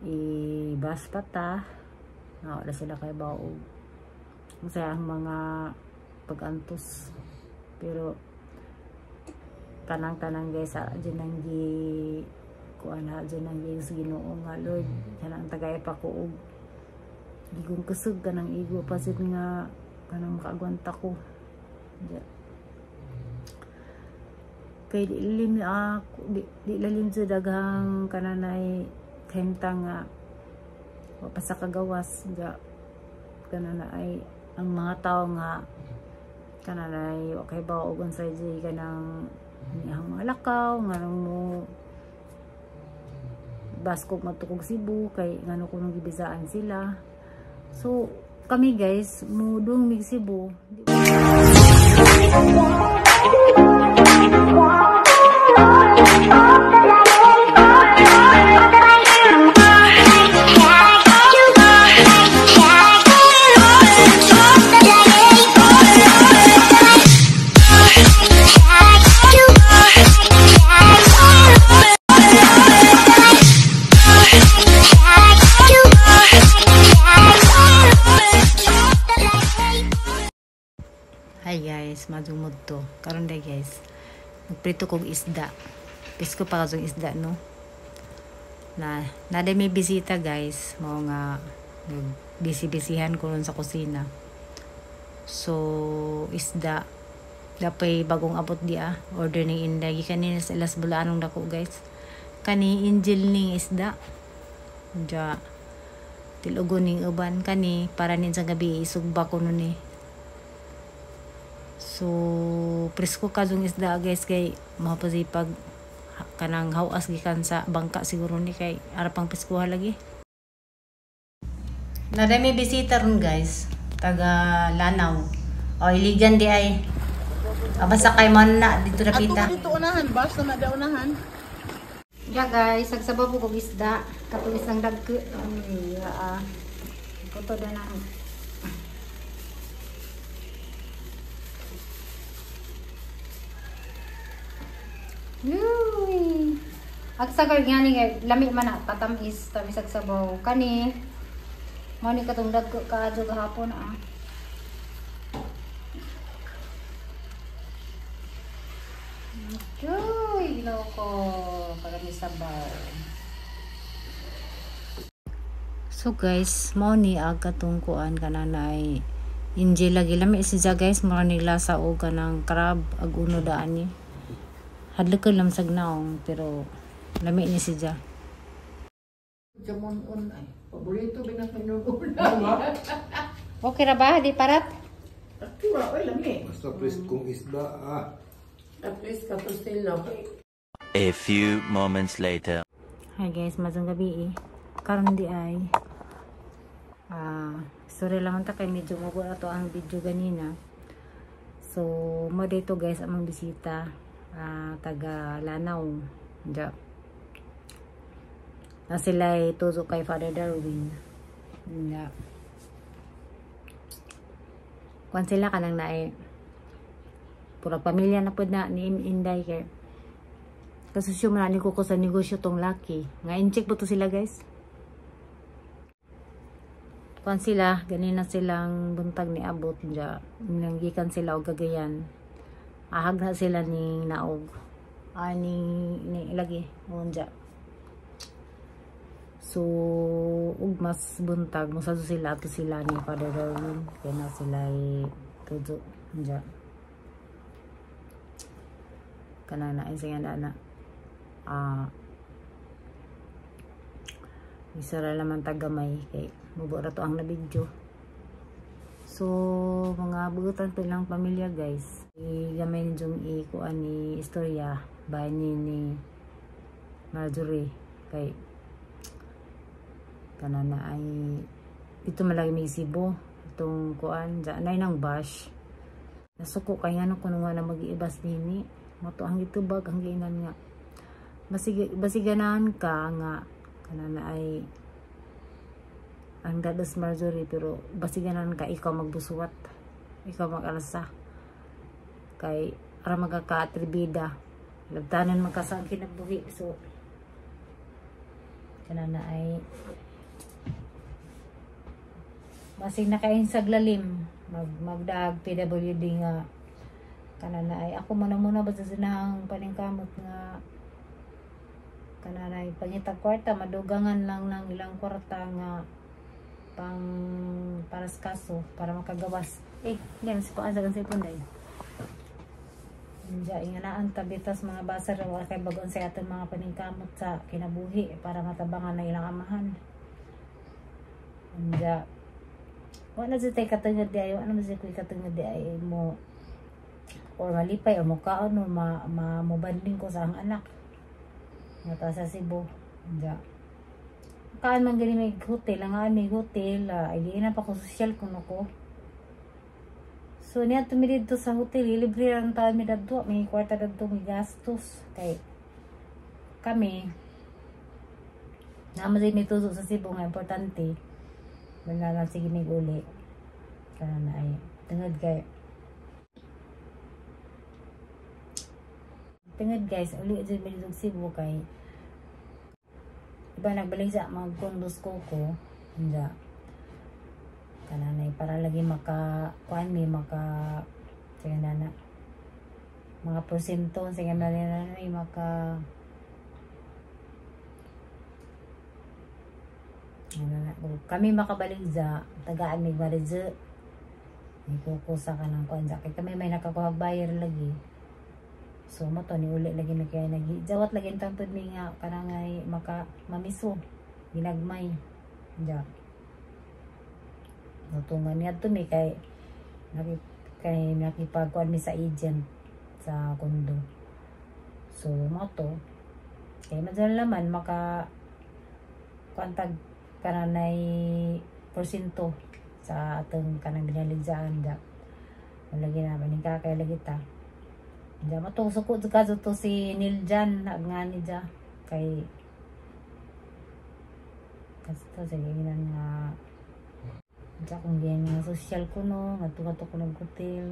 ibas pata wala sila kay baog masaya ang mga pagantos pero kanang guys dyan ang kuan ha dyan ang Ginoo nga Lord kanang tagay pa ko og gigong kusog kanang igo pasit nga kanang makaagwanta ko dyan. Kay di lalim sa daghang kananay kahimtang nga wapa sa kagawas dyan kananay ang mga tao nga kananay wakay ba og unsay jay kanang ang mga lakaw nga mo baskog matukog Cebu kay ngano kuno gibisaan sila so kami guys mudong mig Cebu Hi guys, madumod to. Karon day guys, magprito kong isda. Pisko pa kasong isda no. Naday may bisita guys, mao nga bisi-bisihan ko ron sa kusina. So isda dapay bagong abot di order ni Inday kanina sa Las Bulanong dako guys. Kani Angel ning isda. Ja tilugon ning uban kani para nin sa gabi isugba ko nun eh. So, presko kazong isda guys kay mapasipag kanang hawas gikan sa bangka siguro ni kay arapang preskuha lagi. Naday may bisita ron guys, taga Lanao. O iligan di ay. Basta kay man na dito na pita. Dito unahan, basta na da unahan. Ya guys, sagsabaw ko kog isda, katong isang dagko. Kuto na na. Yui. Agsagal nga ni lami man na patamis tamis ag sabaw kani. Mo ni katong dagko kaadto gahapon Yui, loko para mi sabaw. So guys, mo ni ag katong kuan kananay Angel lagi lami siya guys, mura ni lasa og kanang crab ag uno daan ni. Hadlok ko lang sagnaong pero lami ni siya. Jamon on ay paborito binang pinunon. Okay ra ba di parat? Aktura oy lami. Basta preskong isda At least kapustil na. A few moments later. Hi guys, mazong gabi karon di ay sorry lang ta kay medyo mugo ato ang video ganina. So mo dito guys among bisita. Taga Lanao ja na sila tuzo kay Father Darwin ja kung sila kanang nae pura pamilya na po na ni Inday kay kasusyo man ni ko sa negosyo tong laki nga incheck po to sila guys kung sila ganina silang buntag ni abot ja nanggikan sila og Cagayan ahag na sila ni naog ni lagi unja so ug mas buntag mo sa sila ato sila ni Father Darwin kaya na sila tudo unja kanana ay siya na isara laman tagamay kay mubura to ang na video. So mga bugutan to lang pamilya guys. Gamay ni jung ikuan ni istorya by ni Marjorie kay kanana ay dito malagi may Cebu itong kuan dyan ay nang bash nasuko kay nga kuno nga na mag-iibas nini mato ang itubag ang giinan nga basiganahan ka nga kanana ay ang dados Marjorie pero basiganan ka ikaw magbusuwat ikaw mag-alasa kay para magkaka-atribida labtanan magkasaan kinabuhi so kanana ay basig nakain sa lalim magdaag PWD nga kanana ay ako muna basta sinahang paningkamot nga kanana ay pangitag kwarta madugangan lang ng ilang kwarta nga pang para sa kaso para makagawas ganun si paasagan sa ipunday hindi inganaan tabitas mga basar wala kay bagon sa aton mga paningkamot sa kinabuhi para matabangan na ilang amahan hindi wala na tayo katungod di ay ano masih kuy katungod di ay mo or malipay o mukaon o mabanding ko sa ang anak nga sa Cebu hindi kaan man gani may hotel ang may hotel ay di na pa ko social kuno ko so niya tumiri dito sa hotel libre ang taon mi dadto may kwarta dadto may gastos kay kami naman din may tuso sa Cebu nga importante wala lang sige may uli kaya na ay tungod guys uli dyan may dito Cebu kay iba nagbalik sa mga condos ko hindi kananay para lagi kuan mi sige na mga porsyento sige na kami makabalik sa tagaan may marize may kukusa ka ng kuan kay kami may nakakuha buyer lagi so mo to ni uli lagi na kaya jawat lagi tangtod mi nga kanangay mamiso ginagmay ja nutungan niya to mi kay nakipagkuan mi sa agent sa kondo so mo to kay madal naman kontag kananay porsyento sa atong kanang binaligzaan ja lagi na maning kakay lagi ta diya matusok ko kaso to si Niljan nagngani diya kay kasi to sige ginan nga diya kung diyan nga social ko no nagtukato ko ng hotel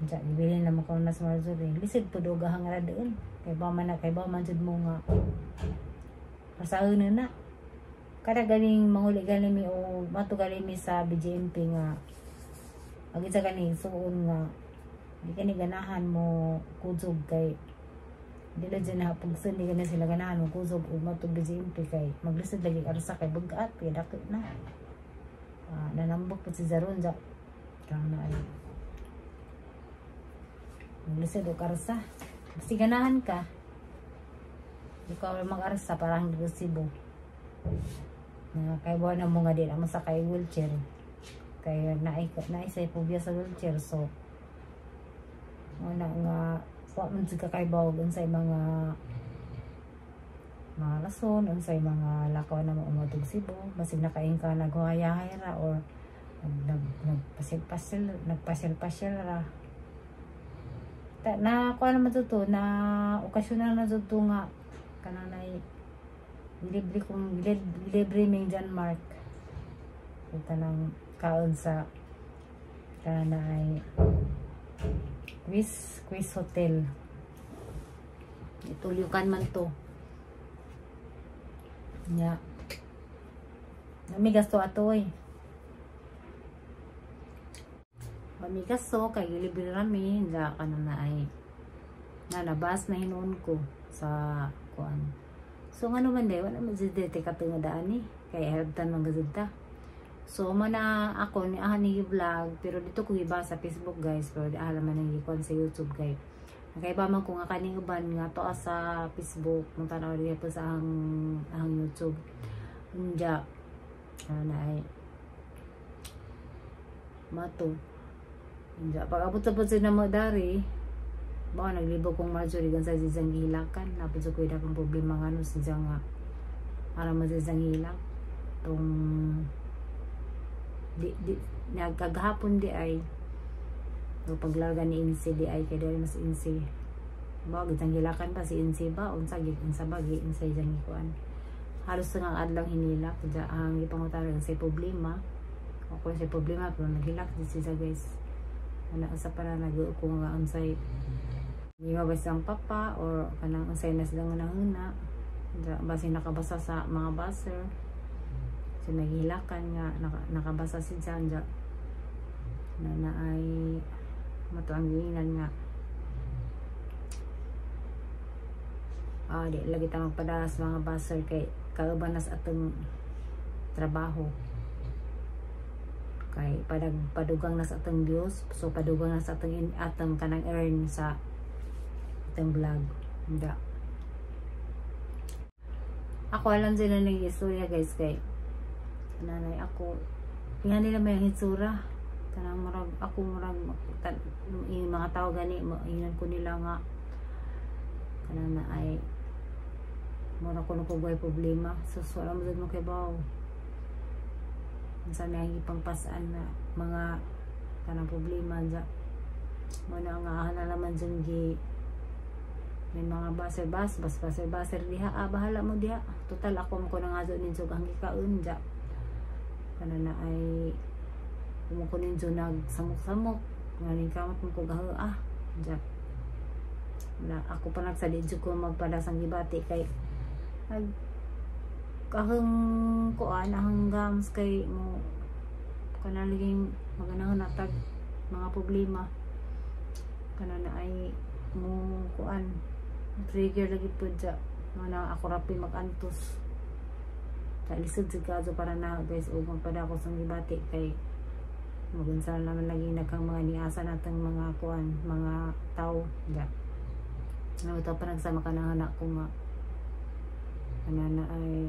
diya gibilin naman ko na sa Marjorie lisod po do gahang ra doon kay ba man jud mo nga pasaon na kada galing manguli galing mi o matugali mi sa BJMP nga agi sa galing suon nga di ka ni ganahan mo kuzog kay di na dyan na pagsun di ka na sila ganahan mo kuzog o matog BJMP kay maglisod lagi karsa kay bagat kay dakit na nanambok po si Zaron dyan kang na ay maglisod o karsa basta ganahan ka di ka mag-arsa parang di Cebu kay buwan na mo nga din ang sa kay wheelchair kay naisay pobya sa wheelchair so wala nga wala man siya kakaibaw unsay mga rason unsay mga lakaw na umatog Cebu basig nakain ka naghuhayahay ra or nagpasyal ra na kuha naman to na okasyonal na to nga kananay libre may John Mark ito ng kaon sa kananay Quiz Hotel itulyukan man to nya namigas to atoy mamigas so kay libre rami nga kanana ay nalabas na hinuon ko sa kuan so ngano man day wala man dite katungadaan ni kay helptan man gazud ta so mana ako ni ani vlog pero dito ko iba sa Facebook guys pero di alam man ang ikon sa YouTube guys nakaiba man ko nga kaning uban nga to sa Facebook mong tanaw diya po sa ang YouTube unja na ay mato unja pag abot sa na mo dari ba naglibo kong Marjorie gan sa sisang hilakan napod sa kuya kang problema nga no sa nga aram mo sa hilak tong di nagkagahapon di ay o paglarga ni Insi di ay kay dali mas Insi ba gitang hilakan pa si Insi ba unsa gid unsa ba gi Insi jang ikuan halos nga adlaw hinilak ja ang ipangutaran sa problema ako sa problema pero naghilak di siya guys ana sa para nag-uko nga unsay di mabasang papa or kanang unsay na sila nga nanguna Basi nakabasa sa mga baser. So naghilakan nga nakabasa si Jan na ay matuangginan nga di lagi ta magpadalas mga baser kay kauban na sa atong trabaho, kay padugang na sa atong views, so padugang na sa atong kanang earn sa atong vlog. Ako alam sila ng istorya guys, kay nanay ako nga nila may hitsura kanang murag ako murag yung mga tao gani inan ko nila nga kanang na ay mura ko nagkugay problema, so alam mo kay baw sana yung ipangpasaan na mga kanang problema mo na nga na naman dyan may mga baser diha, bahala mo diha, total ako mo ko na nga dyan ninyo ang ikaon kana na ay kumuko ninyo nagsamok-samok ngayon kamot mo ko gaho na ako pa nagsadidyo ko magpadasang gibati kay kahang kuan ahang gams kay mo kanaliging maganang natag mga problema kana na ay mo kuan trigger lagi po na ako rapi magantos lisod si kaso para na guys o magpada ko sa gibati kay magunsa naman lagi nakang mga niasa natang mga kuan mga tao ito pa nagsama ka ng anak ko nga na ay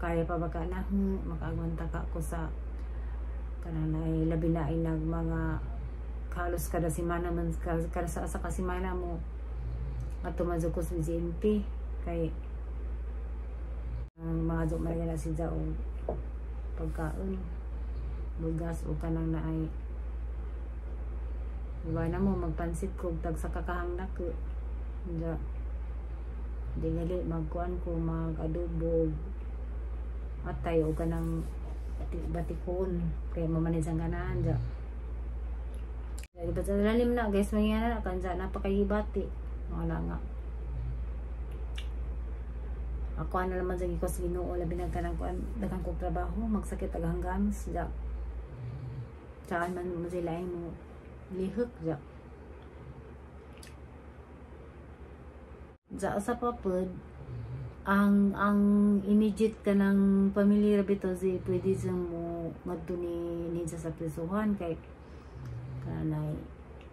kaya pa ba ka na makaagwanta ka ko sa kanana ay labi na ay nag mga kalos kada simana man kada sa kasimana mo at tumazo ko sa GMP kay ang mga dok na si Jao pagkaon bugas o kanang na ay iba na mo magpansit ko tag sa kakahang nako di gali magkuan ko mag-adobo atay o kanang batikon kaya mamanid ang ganahan di ba sa lalim na guys mangyana kan napakahibati wala nga ako ano naman sa gikos Ginoo labi nagkanang kuan daghang kog trabaho magsakit agang gams saan man mo sila mo lihok sa papud ang immediate ka ng pamilya bito si pwede sa mo ngadto ni sa prisuhan kay kanay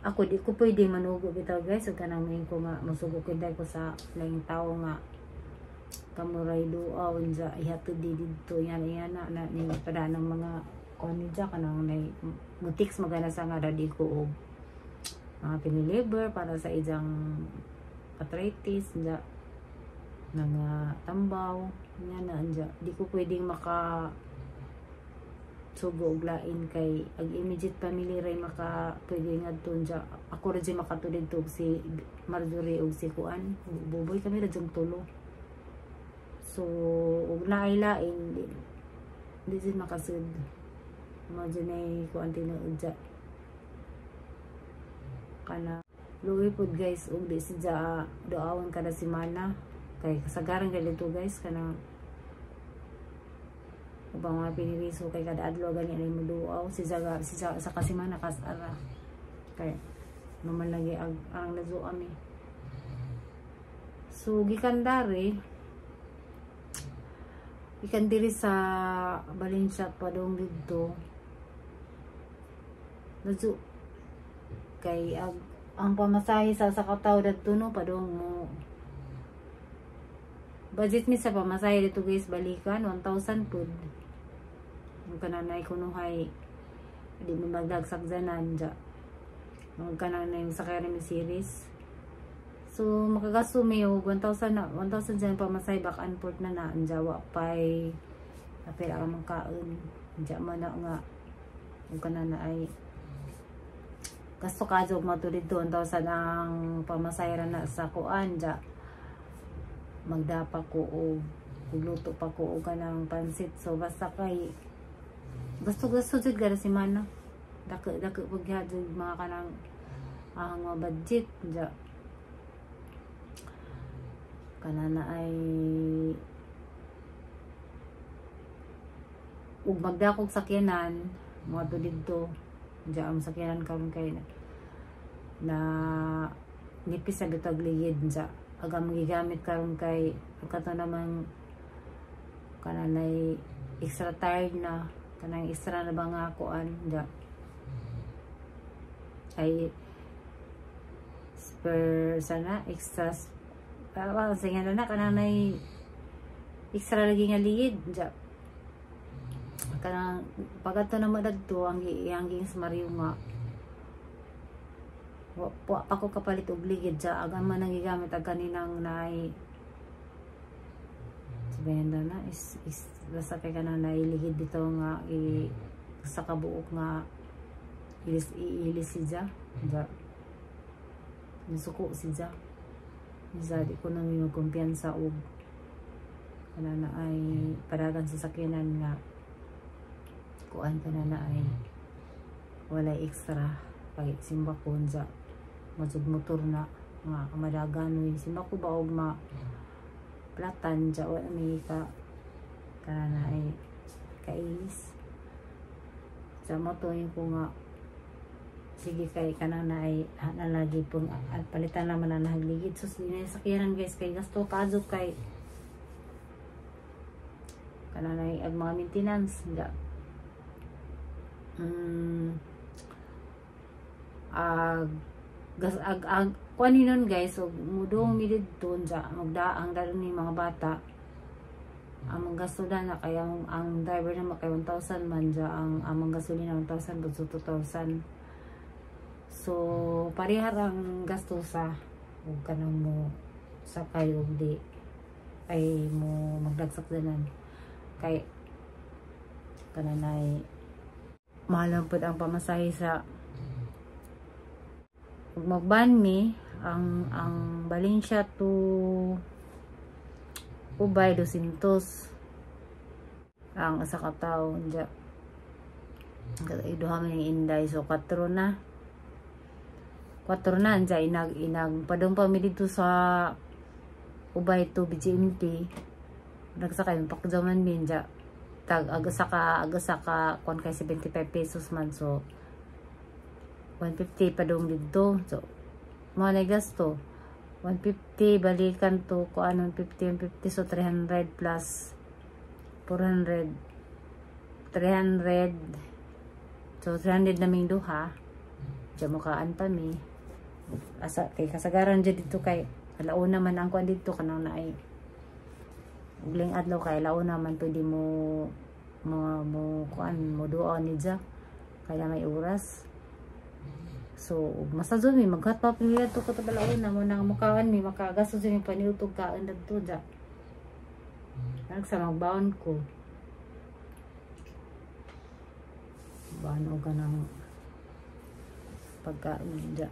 ako di ko pwede manugo bitaw guys so kanang main ko nga masugo ko ko sa laing tao nga kamuray duaw ihatod dito yan na ni pada ng mga konidya kanang mutiks magana sa nga dadi ko og mga piniliver para sa ijang arthritis nga tambaw nya na di ko pwedeng maka sugo og lain kay ag immediate family ray maka pwede ngadto ako ra makatulid tog si Marjorie og si Kuan buboy kami ra tulo so og naay lain di makasud mo dinay Kuan tinuod kana luwi pod guys og di si doawon kada semana kay kasagaran ganito guys kana ubang mga piniriso kay kada adlaw gani ay mo duaw si sa kasemana kasara kay naman lagi ang lazo ami so gikan diri sa Valencia padong didto lazo kay ang pamasahe sa kataw dadto no padong mo budget mi sa pamasahe dito guys balikan 1,000 pud ang kananay kunuhay di mo magdagsak zanan ang kananay sa kaya mi series so makagasume og 1,000 dyan pamasahe back and forth na anjawa pay apil ang makaon man na nga ang kananay gasto ka jog matulid doon daw sa ang pamasayra na sa kuan magdapa ko o luto pa ko o kanang pansit so basta kay gusto jud gara si mana dako pag jud mga kanang ang budget kanana ay ug magdakog sakyanan mga to didto diya ang sakyanan karon kay na nipis sa bitag ligid diya aga magigamit karon kay kato naman kananay extra tired na kanang extra na ba nga kuan diya ay per sana extra sige na kananay extra lagi nga ligid diya kanang pagato na madagto ang iyang sa Mariuma wa pa ko kapalit og ligid sa aga man nang gigamit ang kaninang naay sabihin na is basta kay kanang nailigid dito nga sa kabuok nga ilis siya nisuko siya di ko nang yung kumpiyansa og kanana ay paragan sa sakyanan nga kuan kanana ay walay extra pag simba ko sa masud motor na nga madagan simba ko ba og ma platan sa wala may kanana ay kailis sa motor ko nga sige kay kanana ay lagi pong at palitan naman na nahagligid so sakyanan guys kay gasto kazo kay kanana ay ag mga maintenance nga kuanin nun guys so mudong midid doon sa magdaang dalon ni mga bata among gasto na kaya ang driver na makay 1,000 man dya ang among gasolina 1,000 but so 2,000 so parihar ang gasto sa ug kanang mo sakay ug di ay mo magdagsak danan kay kananay mahal po ang pamasahe sa magban mi ang Valencia to Ubay 200 ang sa kataw diya iduha man yung inday so 4 na diya inag padong pa mi dito sa Ubay to BGMP nagsakay pakjaman min diya tag aga saka kon kay 75 pesos man so 150 pa dong dito so mo na gasto 150 balikan to ko ano 150 so 300 plus 400 300 so 300 na ming duha diya mukaan pa mi asa kay kasagaran diya dito kay alauna man ang kuan dito kanang naay ugling adlaw kay lao naman pwede mo kuan mo duon ni dya kaya may oras so masazon mi maghat pa pila to ko tabalaw na mo nang mukawan mi makagasto sa mi paniutog kaan dagto dya sa magbaon ko baano ka ng pagkain dya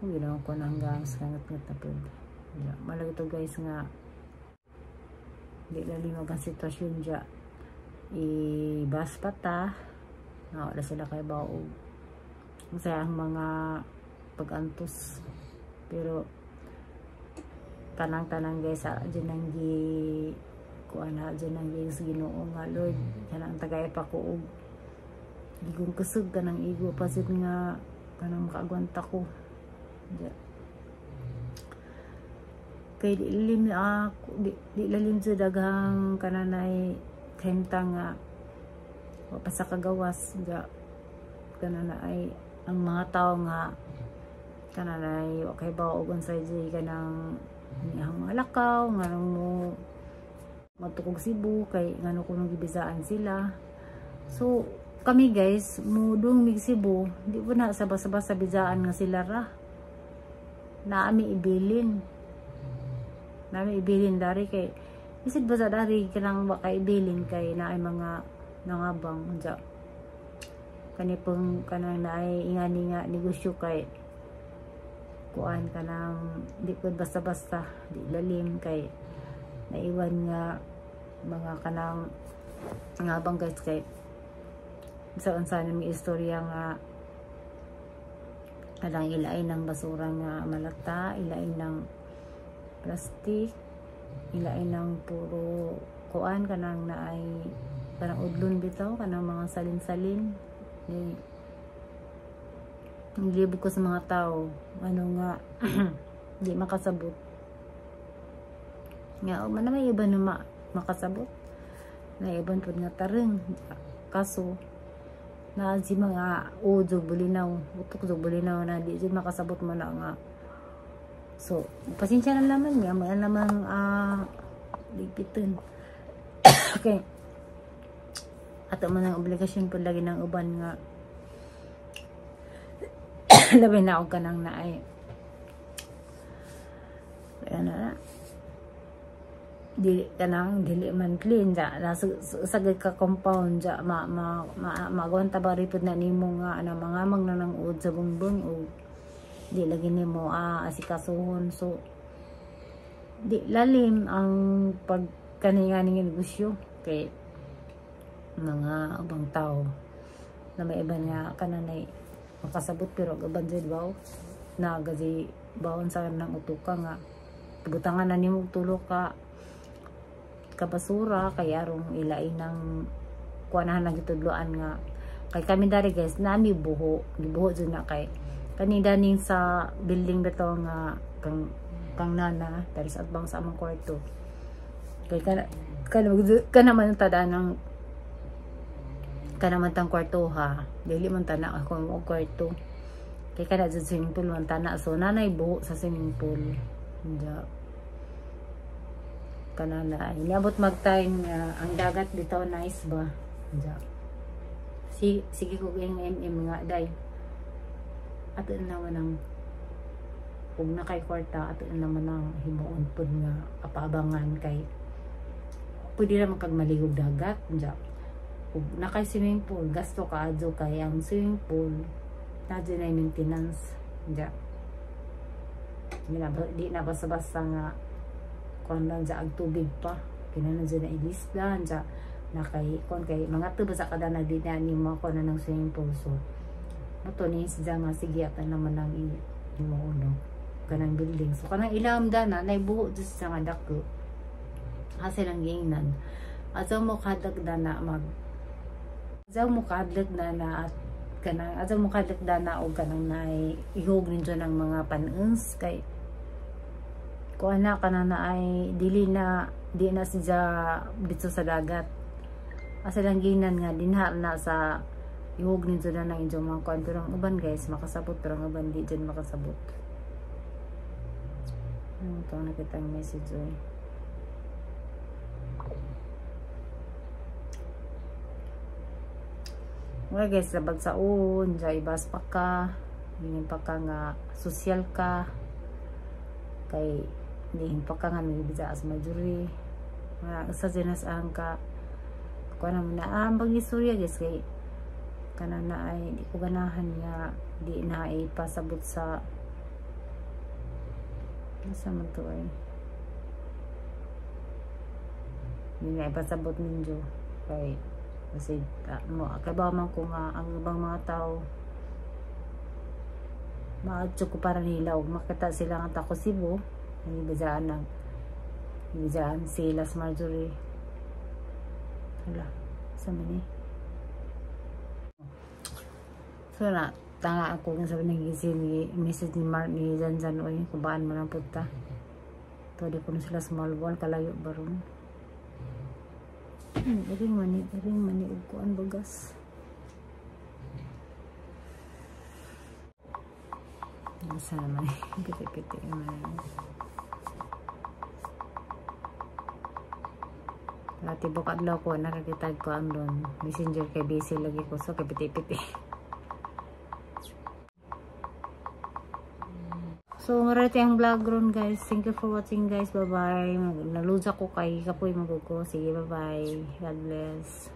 kung ginawa ko ng gas kangat-ngat na po dya malag ito guys nga di lalimag ang sitwasyon dya ibas pata na wala sila kay baog masaya ang mga pag-antos pero tanang guys dyan ang kuan na dyan ang Ginoo nga Lord kanang tagay pa ko gigong kusog kanang igo pasit nga kanang makaagwanta ko dyan kay di lalim sa daghang kananay kenta nga pa sa kagawas nga kananay ang mga tao nga kananay okay ba og unsay kanang ang mga lakaw nga mo matukog Cebu kay ngano kuno gibisaan sila so kami guys mudong mig Cebu di po na sabas-sabas sa bisaan nga sila ra naami ibilin dari kay isid ba sa dari kanang baka ibilin kay naay mga nangabang dya kanipong kanang naay ingani nga negosyo kay kuan kanang di po basta-basta di lalim kay naiwan nga mga kanang ngabang guys kay sa may istorya nga kanang ilain ng basura nga malata ilain ng plastic ilain ng puro kuan kanang naay kanang udlon bitaw kanang mga salin-salin. Nilibog ko sa mga tao ano nga di makasabot nga man may iba na makasabot na iban pud nga tareng kaso na si mga ujo bulinaw utok jo bulinaw na di jud makasabot man na nga. So pasensya na naman niya may namang ligpiton. Okay, ato man ang obligasyon pud lagi ng uban nga labi na og kanang naay ana dili kanang dili man clean ja sagad ka compound ja magawanta ba ripod na nimo nga ana mangamang na nang ud sa bungbong o di lagi nimo asikasuhon. So di lalim ang pagkaninga ning negosyo kay mga ubang tao na may iban nga kananay makasabot pero gaban jud baw na gaji bawon sa nang utuka nga butangan na nimo tulo ka kabasura kay arong ilain ng kuanahan na gitudloan nga kay kami dari guys nami buho gibuho jud na kay kanina ning sa building beto nga kang nana dari sa atbang sa among kwarto kay kana man tada ng kana man tang kwarto ha dili man tana ako mo kwarto kay kana jud swimming pool man tana so nanay buho sa swimming pool ja kanana inabot mag-time ang dagat bitaw nice ba ja sige ko yung nga day ato naman ang ug na kay kwarta ato naman ang himuon pud nga kapaabangan kay pwede naman kag maligog dagat ja ug na kay swimming pool gasto kaadto kay ang swimming pool na dyan ay maintenance ja di na basta-basta nga kung lang dyan ang tubig pa kinanan dyan na ilisdan dyan na kay kung kay mga tuba sa kada na di na animo ako na ng swimming pool so mato ni siya nga sige at naman ang imuuno kanang building so kanang ilam dana na ibuho dyan sa nga dako kasi lang giingnan asaw mo kadagda na asaw mo kadagda na at kanang asaw mo kadagda na o kanang na ihog ninyo ng mga panuns kay kung anak ka na ay di na siya dito sa dagat asa lang ginan nga dinhar na sa ihog nito na ng inyong mga kuwan pero ang uban guys makasabot pero ang uban di dyan makasabot. Ito nakita ang message oy. Okay guys, labag sa un dyan ibas pa ka hindi pa ka nga social ka kay hindi pa ka nga may bisa as majuri sa jenas ang ka kung naman na ang istorya guys kay kana na ay di ko ganahan nga di na ay pasabot sa nasa man to ay hindi na ipasabot ninyo kay kasi kabaw man ko nga ang ibang mga tao maadyo ko para nila makita sila nga tako Cebu ibigaan sila sa Marjorie hala sa mani so na tanga ako nga sabi nag-isin message ni Mark ni Janjan oy kubaan mo ng puta to di ko na sila small ball kalayo baron iring mani uguan bagas bisa naman piti-piti naman dati buka adlaw ko nakakitag ko ang doon messenger kay busy lagi ko so kay piti-piti so marati ang vlog ron guys. Thank you for watching guys. Bye bye. Naluza ko kay kapoy magugo. Sige bye bye. God bless.